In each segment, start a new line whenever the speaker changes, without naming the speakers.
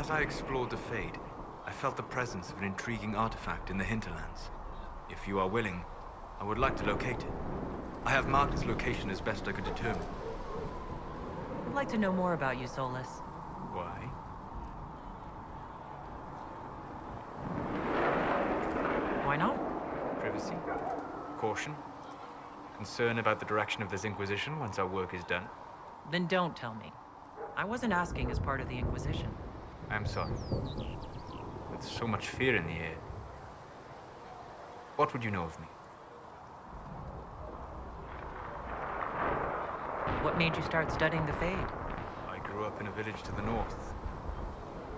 As I explored the Fade, I felt the presence of an intriguing artifact in the hinterlands. If you are willing, I would like to locate it. I have marked its location as best I could determine.
I'd like to know more about you, Solus.
Why?
Why not?
Privacy, caution, concern about the direction of this Inquisition once our work is done.
Then don't tell me. I wasn't asking as part of the Inquisition.
I'm sorry. With so much fear in the air. What would you know of me?
What made you start studying the Fade?
I grew up in a village to the north.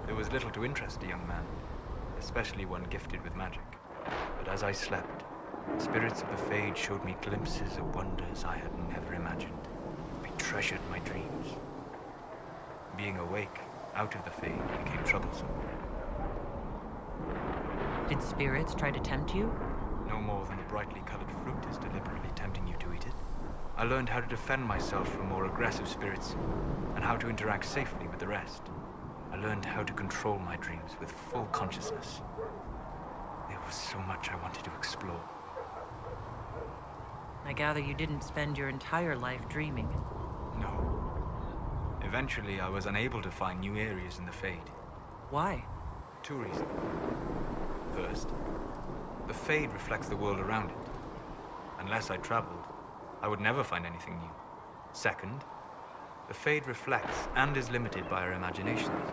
There was little to interest a young man, especially one gifted with magic. But as I slept, spirits of the Fade showed me glimpses of wonders I had never imagined. I treasured my dreams. Being awake, out of the Fade, became troublesome.
Did spirits try to tempt you?
No more than the brightly colored fruit is deliberately tempting you to eat it. I learned how to defend myself from more aggressive spirits, and how to interact safely with the rest. I learned how to control my dreams with full consciousness. There was so much I wanted to explore.
I gather you didn't spend your entire life dreaming.
No. Eventually, I was unable to find new areas in the Fade.
Why?
2 reasons. First, the Fade reflects the world around it. Unless I traveled, I would never find anything new. Second, the Fade reflects and is limited by our imaginations.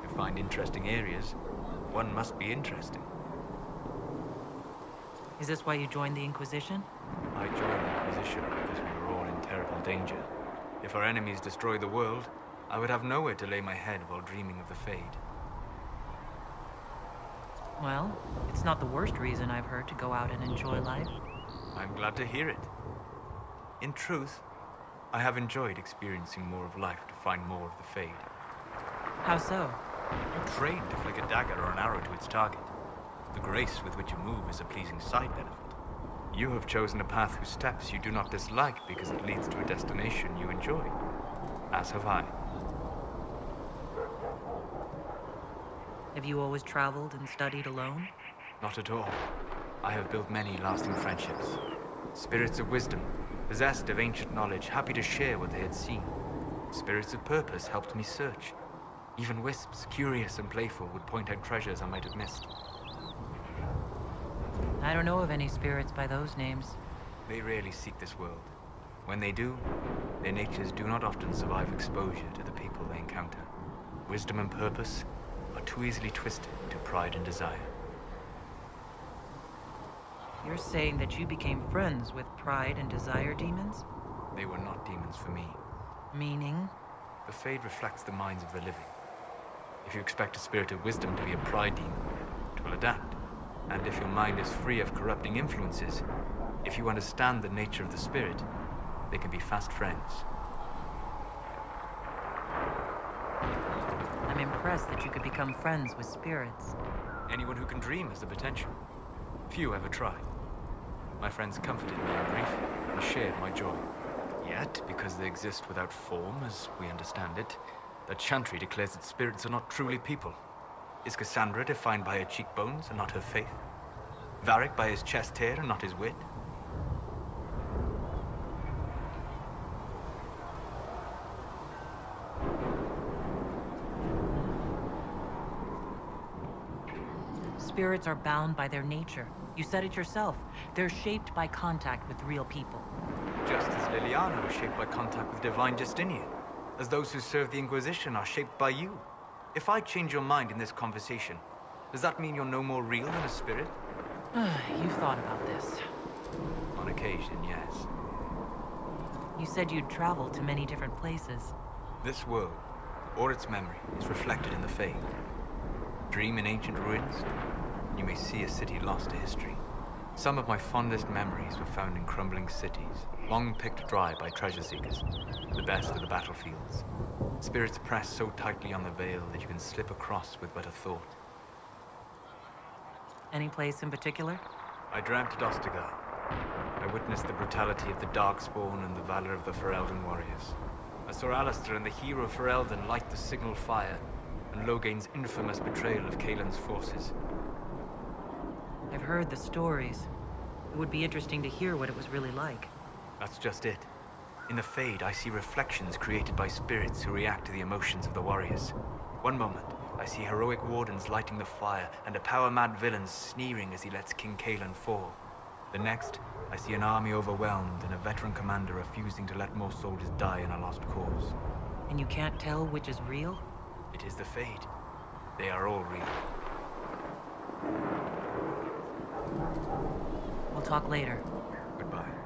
To find interesting areas, one must be interesting.
Is this why you joined the Inquisition?
I joined the Inquisition because we were all in terrible danger. If our enemies destroy the world, I would have nowhere to lay my head while dreaming of the Fade.
Well, it's not the worst reason I've heard to go out and enjoy life.
I'm glad to hear it. In truth, I have enjoyed experiencing more of life to find more of the Fade.
How so?
You train to flick a dagger or an arrow to its target. The grace with which you move is a pleasing side benefit. You have chosen a path whose steps you do not dislike because it leads to a destination you enjoy. As have I.
Have you always traveled and studied alone?
Not at all. I have built many lasting friendships. Spirits of wisdom, possessed of ancient knowledge, happy to share what they had seen. Spirits of purpose helped me search. Even wisps, curious and playful, would point out treasures I might have missed.
I don't know of any spirits by those names.
They rarely seek this world. When they do, their natures do not often survive exposure to the people they encounter. Wisdom and purpose are too easily twisted into pride and desire.
You're saying that you became friends with pride and desire demons?
They were not demons for me.
Meaning?
The Fade reflects the minds of the living. If you expect a spirit of wisdom to be a pride demon, it will adapt. And if your mind is free of corrupting influences, if you understand the nature of the spirit, they can be fast friends.
I'm impressed that you could become friends with spirits.
Anyone who can dream has the potential. Few ever try. My friends comforted me in grief and shared my joy. Yet, because they exist without form, as we understand it, the Chantry declares that spirits are not truly people. Is Cassandra defined by her cheekbones and not her faith? Varric by his chest hair and not his wit?
Spirits are bound by their nature. You said it yourself. They're shaped by contact with real people.
Just as Liliana was shaped by contact with divine Justinian. As those who serve the Inquisition are shaped by you. If I change your mind in this conversation, does that mean you're no more real than a spirit?
You've thought about this.
On occasion, yes.
You said you'd traveled to many different places.
This world, or its memory, is reflected in the Fade. Dream in ancient ruins, you may see a city lost to history. Some of my fondest memories were found in crumbling cities, long picked dry by treasure seekers, the best of the battlefields. Spirits press so tightly on the veil that you can slip across with but a thought.
Any place in particular?
I dreamt at Ostagar. I witnessed the brutality of the Darkspawn and the valor of the Ferelden warriors. I saw Alistair and the hero Ferelden light the signal fire, and Logain's infamous betrayal of Kaelin's forces.
I've heard the stories. It would be interesting to hear what it was really like.
That's just it. In the Fade, I see reflections created by spirits who react to the emotions of the warriors. One moment, I see heroic wardens lighting the fire and a power-mad villain sneering as he lets King Kaelin fall. The next, I see an army overwhelmed and a veteran commander refusing to let more soldiers die in a lost cause.
And you can't tell which is real?
It is the Fade. They are all real.
We'll talk later.
Goodbye.